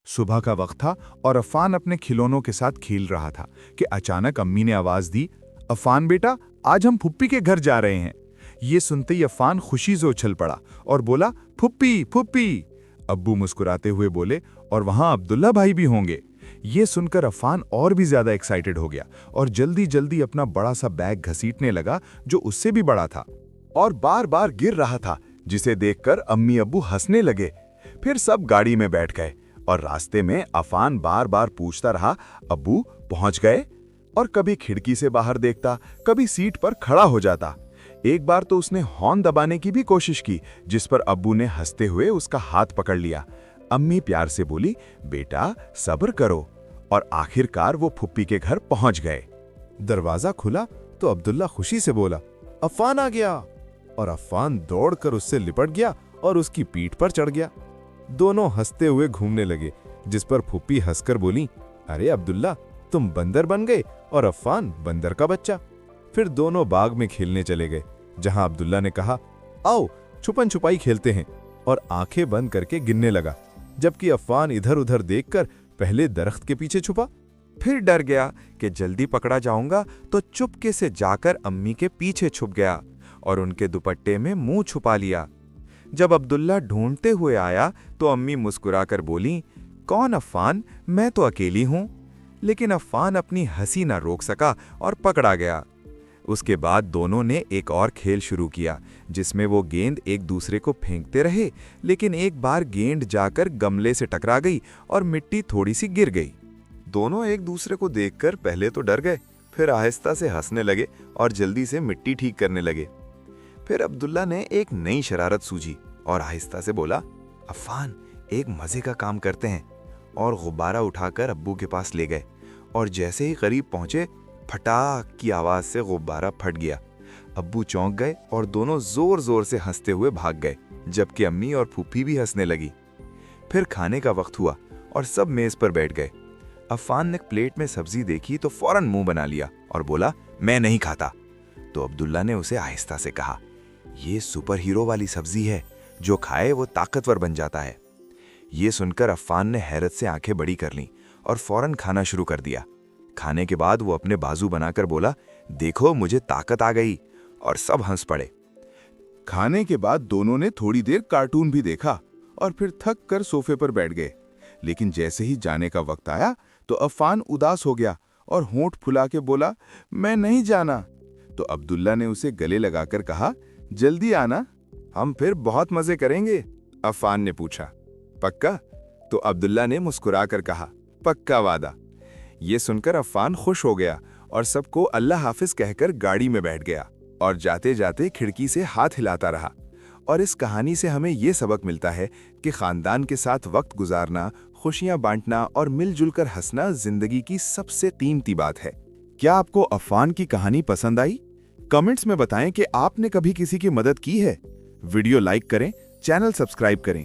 सुबह का वक्त था और अफ़ान अपने खिलौनों के साथ खेल रहा था कि अचानक अम्मी ने आवाज़ दी, अफ़ान बेटा, आज हम फुप्पी के घर जा रहे हैं। ये सुनते ही अफ़ान खुशी से उछल पड़ा और बोला, फुप्पी फुप्पी। अब्बू मुस्कुराते हुए बोले, और वहाँ अब्दुल्ला भाई भी होंगे। ये सुनकर अफ़ान और भी ज़्यादा एक्साइटेड हो गया और जल्दी जल्दी अपना बड़ा सा बैग घसीटने लगा जो उससे भी बड़ा था और बार बार गिर रहा था, जिसे देखकर अम्मी अब्बू हंसने लगे। फिर सब गाड़ी में बैठ गए और रास्ते में अफ़ान बार बार पूछता रहा, अब्बू पहुंच गए? और कभी खिड़की से बाहर देखता, कभी सीट पर खड़ा हो जाता। एक बार तो उसने हॉर्न दबाने की भी कोशिश की, जिस पर अब्बू ने हंसते हुए उसका हाथ पकड़ लिया। अम्मी प्यार से बोली, बेटा सब्र करो। और आखिरकार वो फुप्पी के घर पहुंच गए। दरवाजा खुला तो अब्दुल्ला खुशी से बोला, अफ़ान आ गया। और अफ़ान दौड़कर उससे लिपट गया और उसकी पीठ पर चढ़ गया। दोनों हंसते हुए घूमने लगे, जिस पर फुप्पी हंसकर बोली, अरे अब्दुल्ला, तुम बंदर बन गए और अफ़ान बंदर का बच्चा। फिर दोनों बाग में खेलने चले गए, जहां अब्दुल्ला ने कहा, आओ छुपन छुपाई खेलते हैं, और आंखें बंद करके गिनने लगा, जबकि अफ़ान इधर उधर देखकर पहले दरख्त के पीछे छुपा। फिर डर गया कि जल्दी पकड़ा जाऊंगा, तो चुपके से जाकर अम्मी के पीछे छुप गया और उनके दुपट्टे में मुंह छुपा लिया। जब अब्दुल्ला ढूंढते हुए आया तो अम्मी मुस्कुराकर बोली, कौन अफ़ान, मैं तो अकेली हूं। लेकिन अफ़ान अपनी हंसी ना रोक सका और पकड़ा गया। उसके बाद दोनों ने एक और खेल शुरू किया, जिसमें वो गेंद एक दूसरे को फेंकते रहे, लेकिन एक बार गेंद जाकर गमले से टकरा गई और मिट्टी थोड़ी सी गिर गई। दोनों एक दूसरे को देखकर पहले तो डर गए, फिर आहिस्ता से हंसने लगे और जल्दी से मिट्टी ठीक करने लगे। फिर अब्दुल्ला ने एक नई शरारत सूझी और आहिस्ता से बोला, अफ़ान, एक मजे का काम करते हैं। और गुब्बारा उठाकर अब्बू के पास ले गए और जैसे ही करीब पहुंचे, फटाक की आवाज से गुब्बारा फट गया। अब्बू चौंक गए और दोनों जोर जोर से हंसते हुए भाग गए, जबकि अम्मी और फूफी भी हंसने लगी। फिर खाने का वक्त हुआ और सब मेज पर बैठ गए। अफ़ान ने प्लेट में सब्जी देखी तो फौरन मुंह बना लिया और बोला, मैं नहीं खाता। तो अब्दुल्ला ने उसे आहिस्ता से कहा, ये सुपर हीरो वाली सब्जी है, जो खाए वो ताकतवर बन जाता है। ये सुनकर अफ़ान ने हैरत से आंखें बड़ी कर लीं और फौरन खाना शुरू कर दिया। खाने के बाद वो अपने बाजू बनाकर बोला, देखो मुझे ताकत आ गई, और सब हंस पड़े। खाने के बाद दोनों ने थोड़ी देर कार्टून भी देखा और फिर थक कर सोफे पर बैठ गए। लेकिन जैसे ही जाने का वक्त आया तो अफ़ान उदास हो गया और होंठ फुला के बोला, मैं नहीं जाना। तो अब्दुल्ला ने उसे गले लगाकर कहा, जल्दी आना, हम फिर बहुत मजे करेंगे। अफ़ान ने पूछा, पक्का? तो अब्दुल्ला ने मुस्कुराकर कहा, पक्का वादा। ये सुनकर अफ़ान खुश हो गया और सबको अल्लाह हाफिज कहकर गाड़ी में बैठ गया और जाते जाते खिड़की से हाथ हिलाता रहा। और इस कहानी से हमें ये सबक मिलता है कि खानदान के साथ वक्त गुजारना, खुशियां बांटना और मिलजुल कर हंसना जिंदगी की सबसे कीमती बात है। क्या आपको अफ़ान की कहानी पसंद आई? कमेंट्स में बताएं कि आपने कभी किसी की मदद की है। वीडियो लाइक करें, चैनल सब्सक्राइब करें